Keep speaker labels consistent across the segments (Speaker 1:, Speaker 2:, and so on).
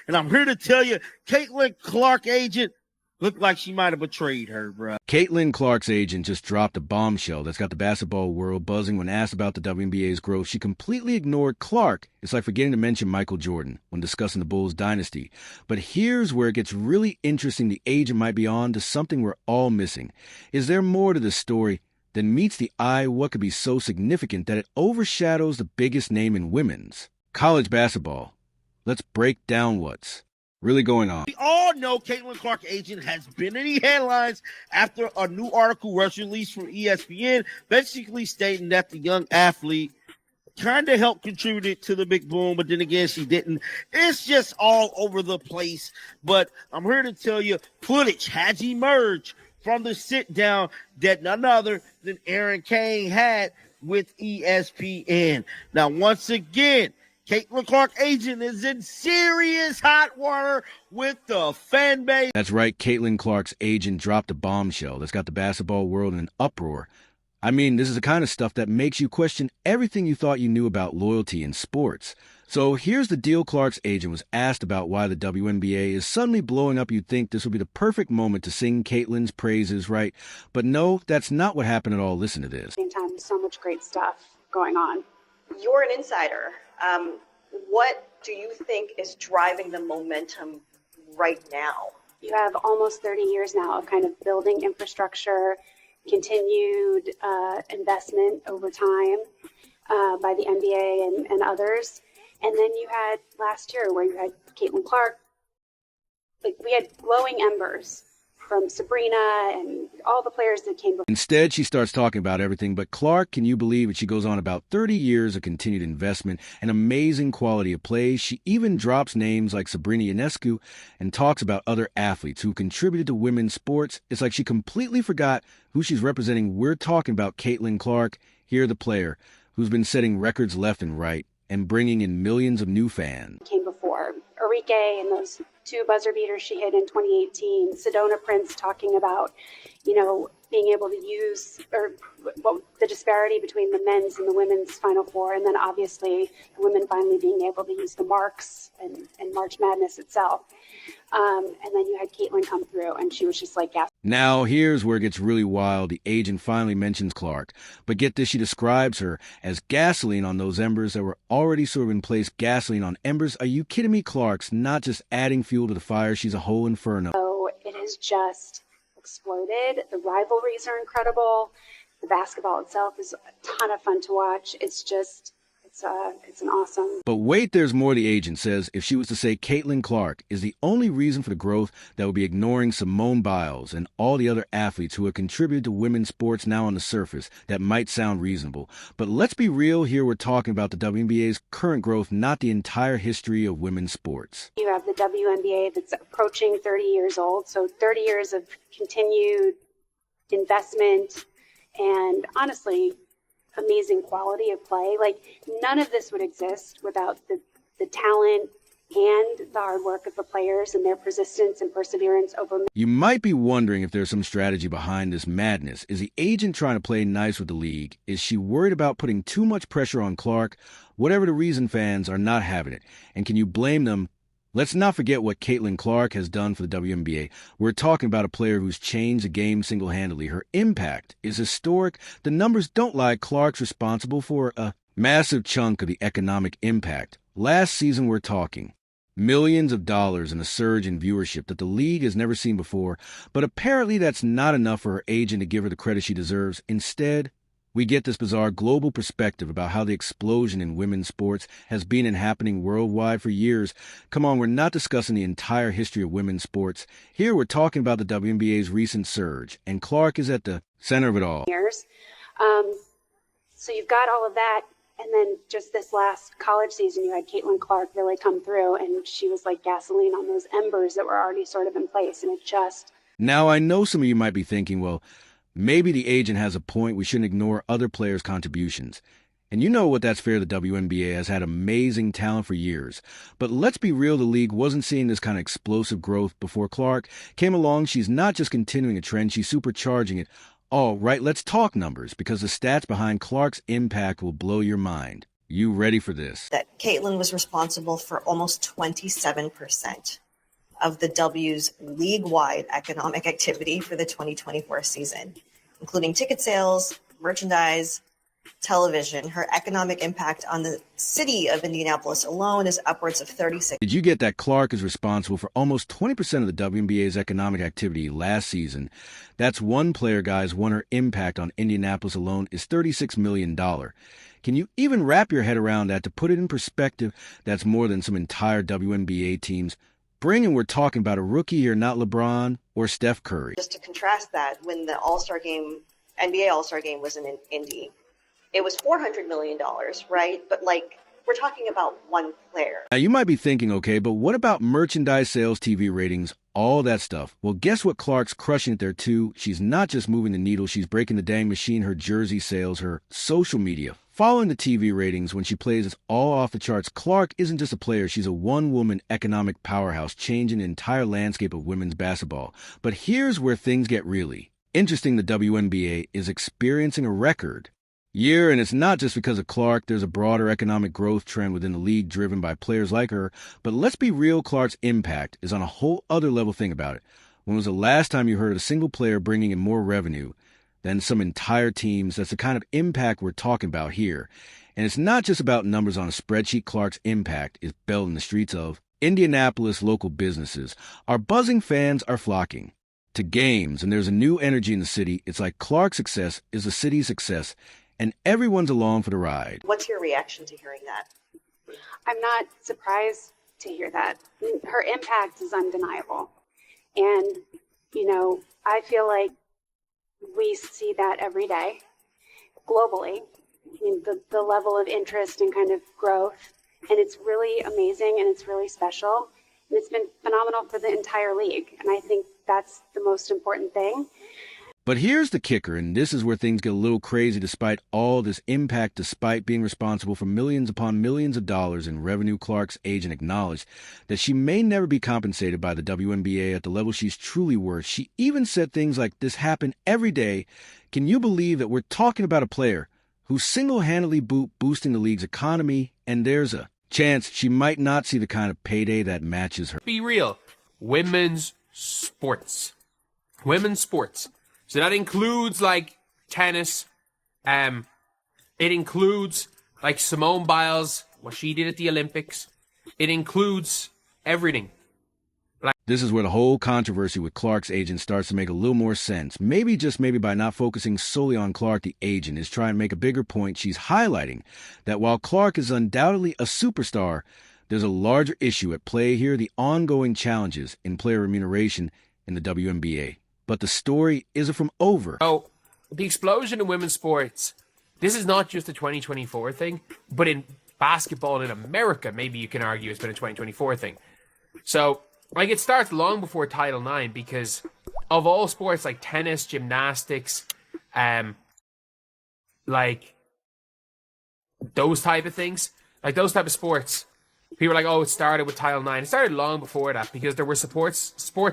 Speaker 1: And I'm here to tell you, Caitlin Clark agent looked like she might have betrayed her, bro.
Speaker 2: Caitlin Clark's agent just dropped a bombshell that's got the basketball world buzzing when asked about the WNBA's growth. She completely ignored Clark. It's like forgetting to mention Michael Jordan when discussing the Bulls dynasty. But here's where it gets really interesting. The agent might be on to something we're all missing. Is there more to this story than meets the eye? What could be so significant that it overshadows the biggest name in women's college basketball? Let's break down what's really going on.
Speaker 1: We all know Caitlin Clark agent has been in the headlines after a new article was released from ESPN, basically stating that the young athlete kind of helped contribute to the big boom, but then again, she didn't. It's just all over the place. But I'm here to tell you, footage has emerged from the sit-down that none other than Aaron Kane had with ESPN. Now, once again, Caitlin Clark agent is in serious hot water with the fan base.
Speaker 2: That's right, Caitlin Clark's agent dropped a bombshell that's got the basketball world in an uproar. I mean, this is the kind of stuff that makes you question everything you thought you knew about loyalty in sports. So here's the deal. Clark's agent was asked about why the WNBA is suddenly blowing up. You'd think this would be the perfect moment to sing Caitlin's praises, right? But no, that's not what happened at all. Listen to this.
Speaker 3: Same time, so much great stuff going on.
Speaker 4: You're an insider. What do you think is driving the momentum right now?
Speaker 3: You have almost 30 years now of kind of building infrastructure, continued investment over time by the NBA and others. And then you had last year where you had Caitlin Clark. Like, we had glowing embers from Sabrina and all the players that came before.
Speaker 2: Instead, she starts talking about everything but Clark. Can you believe it? She goes on about 30 years of continued investment and amazing quality of play. She even drops names like Sabrina Ionescu and talks about other athletes who contributed to women's sports. It's like she completely forgot who she's representing. We're talking about Caitlin Clark, here the player who's been setting records left and right and bringing in millions of new fans.
Speaker 3: Came before Enrique and those 2 buzzer beaters she hit in 2018. Sedona Prince talking about, being able to use the disparity between the men's and the women's Final Four, and then obviously the women finally being able to use the marks and March Madness itself. And then you had Caitlin come through, and she was just like, yes.
Speaker 2: Now, here's where it gets really wild. The agent finally mentions Clark. But get this, she describes her as gasoline on those embers that were already sort of in place. Gasoline on embers? Are you kidding me? Clark's not just adding fuel to the fire. She's a whole inferno.
Speaker 3: So it has just exploded. The rivalries are incredible. The basketball itself is a ton of fun to watch. It's an awesome.
Speaker 2: But wait, there's more. The agent says if she was to say Caitlin Clark is the only reason for the growth, that would be ignoring Simone Biles and all the other athletes who have contributed to women's sports. Now on the surface, that might sound reasonable. But let's be real here. We're talking about the WNBA's current growth, not the entire history of women's sports.
Speaker 3: You have the WNBA that's approaching 30 years old. So 30 years of continued investment and honestly, amazing quality of play. Like, none of this would exist without the talent and the hard work of the players and their persistence and perseverance over.
Speaker 2: You might be wondering if there's some strategy behind this madness. Is the agent trying to play nice with the league? Is she worried about putting too much pressure on Clark? Whatever the reason, fans are not having it. And can you blame them? Let's not forget what Caitlin Clark has done for the WNBA. We're talking about a player who's changed the game single-handedly. Her impact is historic. The numbers don't lie. Clark's responsible for a massive chunk of the economic impact. Last season, we're talking millions of dollars and a surge in viewership that the league has never seen before. But apparently that's not enough for her agent to give her the credit she deserves. Instead, we get this bizarre global perspective about how the explosion in women's sports has been and happening worldwide for years. Come on, we're not discussing the entire history of women's sports. Here we're talking about the WNBA's recent surge, and Clark is at the center of it all.
Speaker 3: So you've got all of that, and then just this last college season, you had Caitlin Clark really come through, and she was like gasoline on those embers that were already sort of in place, and it just...
Speaker 2: Now, I know some of you might be thinking, well, maybe the agent has a point. We shouldn't ignore other players' contributions. And you know what, that's fair. The WNBA has had amazing talent for years. But let's be real, the league wasn't seeing this kind of explosive growth before Clark came along. She's not just continuing a trend, she's supercharging it. All right, let's talk numbers, because the stats behind Clark's impact will blow your mind. You ready for this?
Speaker 4: That Caitlin was responsible for almost 27% of the W's league-wide economic activity for the 2024 season, including ticket sales, merchandise, television. Her economic impact on the city of Indianapolis alone is upwards of 36.
Speaker 2: Did you get that Clark is responsible for almost 20% of the WNBA's economic activity last season? That's one player, guys. Her impact on Indianapolis alone is $36 million. Can you even wrap your head around that? To put it in perspective, that's more than some entire WNBA teams. And we're talking about a rookie here, not LeBron or Steph Curry.
Speaker 4: Just to contrast that, when the All-Star game, NBA All-Star game was in Indy, it was $400 million, right? But we're talking about one player.
Speaker 2: Now you might be thinking, okay, but what about merchandise sales, TV ratings, all that stuff? Well, guess what? Clark's crushing it there too. She's not just moving the needle, she's breaking the dang machine. Her jersey sales, her social media, following the TV ratings when she plays, it's all off the charts. Clark isn't just a player, she's a one-woman economic powerhouse, changing the entire landscape of women's basketball. But here's where things get really interesting. The WNBA is experiencing a record year, and it's not just because of Clark. There's a broader economic growth trend within the league driven by players like her. But let's be real, Clark's impact is on a whole other level. Think about it. When was the last time you heard of a single player bringing in more revenue than some entire teams? That's the kind of impact we're talking about here. And it's not just about numbers on a spreadsheet. Clark's impact is felt in the streets of Indianapolis. Local businesses are buzzing, fans are flocking to games, and there's a new energy in the city. It's like Clark's success is the city's success, and everyone's along for the ride.
Speaker 4: What's your reaction to hearing that?
Speaker 3: I'm not surprised to hear that. Her impact is undeniable. And, I feel like we see that every day globally. The level of interest and kind of growth. And it's really amazing and it's really special. And it's been phenomenal for the entire league. And I think that's the most important thing.
Speaker 2: But here's the kicker, and this is where things get a little crazy. Despite all this impact, despite being responsible for millions upon millions of dollars in revenue, Clark's agent acknowledged that she may never be compensated by the WNBA at the level she's truly worth. She even said things like, "This happen every day. Can you believe that we're talking about a player who's single-handedly boosting the league's economy, and there's a chance she might not see the kind of payday that matches her."
Speaker 5: Be real. Women's sports. Women's sports. So that includes tennis. It includes Simone Biles, what she did at the Olympics. It includes everything.
Speaker 2: This is where the whole controversy with Clark's agent starts to make a little more sense. Maybe, just maybe, by not focusing solely on Clark, the agent is trying to make a bigger point. She's highlighting that while Clark is undoubtedly a superstar, there's a larger issue at play here: the ongoing challenges in player remuneration in the WNBA. But the story isn't from over.
Speaker 5: Oh, the explosion in women's sports, this is not just a 2024 thing, but in basketball in America, maybe you can argue it's been a 2024 thing. So, it starts long before Title IX, because of all sports like tennis, gymnastics, those type of things, those type of sports, people are like, oh, it started with Title IX. It started long before that, because there were sports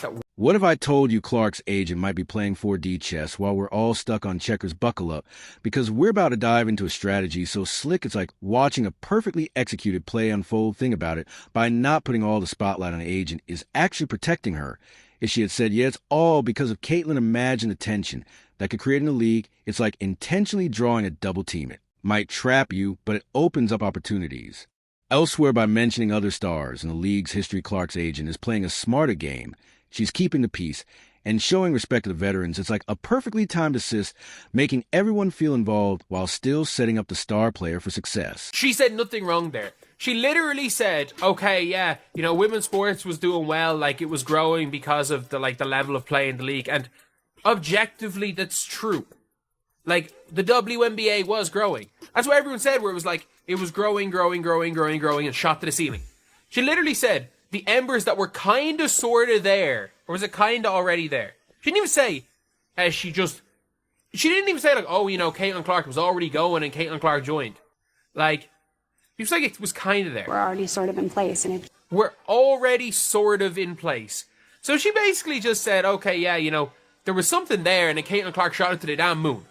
Speaker 5: that...
Speaker 2: What if I told you Clark's agent might be playing 4D chess while we're all stuck on checkers? Buckle up, because we're about to dive into a strategy so slick it's like watching a perfectly executed play unfold. Think about it. By not putting all the spotlight on the agent is actually protecting her. If she had said, yeah, it's all because of Caitlin, imagine the tension that could create in the league. It's like intentionally drawing a double team. It might trap you, but it opens up opportunities. Elsewhere, by mentioning other stars in the league's history, Clark's agent is playing a smarter game. She's keeping the peace and showing respect to the veterans. It's like a perfectly timed assist, making everyone feel involved while still setting up the star player for success.
Speaker 5: She said nothing wrong there. She literally said, okay, yeah, women's sports was doing well, it was growing because of the level of play in the league. And objectively, that's true. The WNBA was growing. That's what everyone said, where it was it was growing, and shot to the ceiling. She literally said, the embers that were kind of sort of there, or was it kind of already there? She didn't even say, she didn't even say, Caitlin Clark was already going and Caitlin Clark joined. It was it was kind of there.
Speaker 3: We're already sort of in place.
Speaker 5: We're already sort of in place. So she basically just said, okay, yeah, there was something there, and then Caitlin Clark shot it to the damn moon.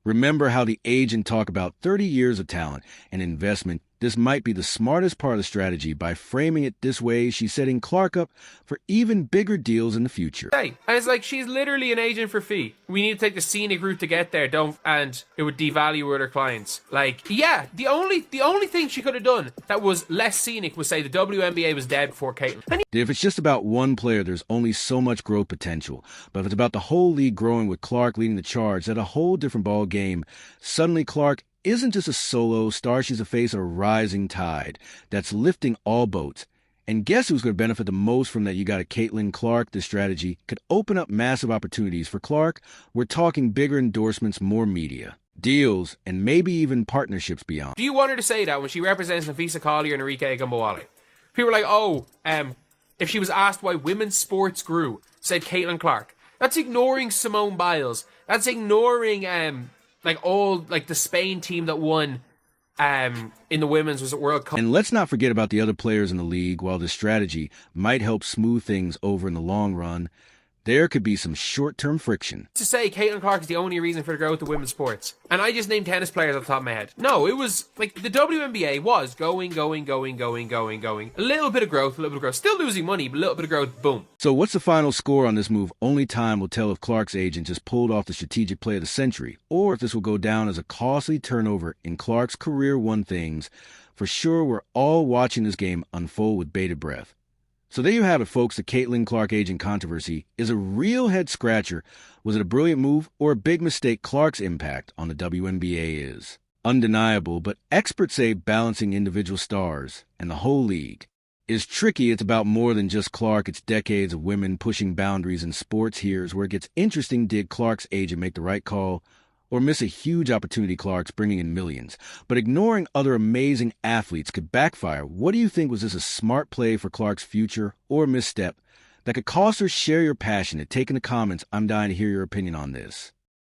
Speaker 2: Remember how the agent talked about 30 years of talent and investment. This might be the smartest part of the strategy. By framing it this way, she's setting Clark up for even bigger deals in the future.
Speaker 5: Hey, and it's like she's literally an agent for fee. We need to take the scenic route to get there, and it would devalue other clients. Like, yeah, the only thing she could have done that was less scenic was say the WNBA was dead before Caitlyn. And
Speaker 2: If it's just about one player, there's only so much growth potential. But if it's about the whole league growing with Clark leading the charge, that's a whole different ball game. Suddenly, Clark isn't just a solo star. She's the face of a rising tide that's lifting all boats. And guess who's going to benefit the most from that? You got a Caitlin Clark. This strategy could open up massive opportunities for Clark. We're talking bigger endorsements, more media, deals, and maybe even partnerships beyond.
Speaker 5: do you want her to say that when she represents Nafisa Collier and Enrique Gumbawale? People are like, oh, if she was asked why women's sports grew, said Caitlin Clark. That's ignoring Simone Biles. That's ignoring the Spain team that won in the women's World Cup.
Speaker 2: And let's not forget about the other players in the league. While this strategy might help smooth things over in the long run, there could be some short-term friction.
Speaker 5: To say Caitlin Clark is the only reason for the growth of women's sports. And I just named tennis players off the top of my head. No, it was like the WNBA was going. A little bit of growth. Still losing money, but a little bit of growth, boom.
Speaker 2: So what's the final score on this move? Only time will tell if Clark's agent just pulled off the strategic play of the century, or if this will go down as a costly turnover in Clark's career one things. For sure, we're all watching this game unfold with bated breath. So there you have it, folks. The Caitlin Clark agent controversy is a real head-scratcher. Was it a brilliant move or a big mistake? Clark's impact on the WNBA is undeniable, but experts say balancing individual stars and the whole league is tricky. It's about more than just Clark. It's decades of women pushing boundaries in sports. Here's where it gets interesting. Did Clark's agent make the right call or miss a huge opportunity? Clark's bringing in millions, but ignoring other amazing athletes could backfire. What do you think? Was this a smart play for Clark's future or a misstep that could cost her? Share your passion and take in the comments. I'm dying to hear your opinion on this.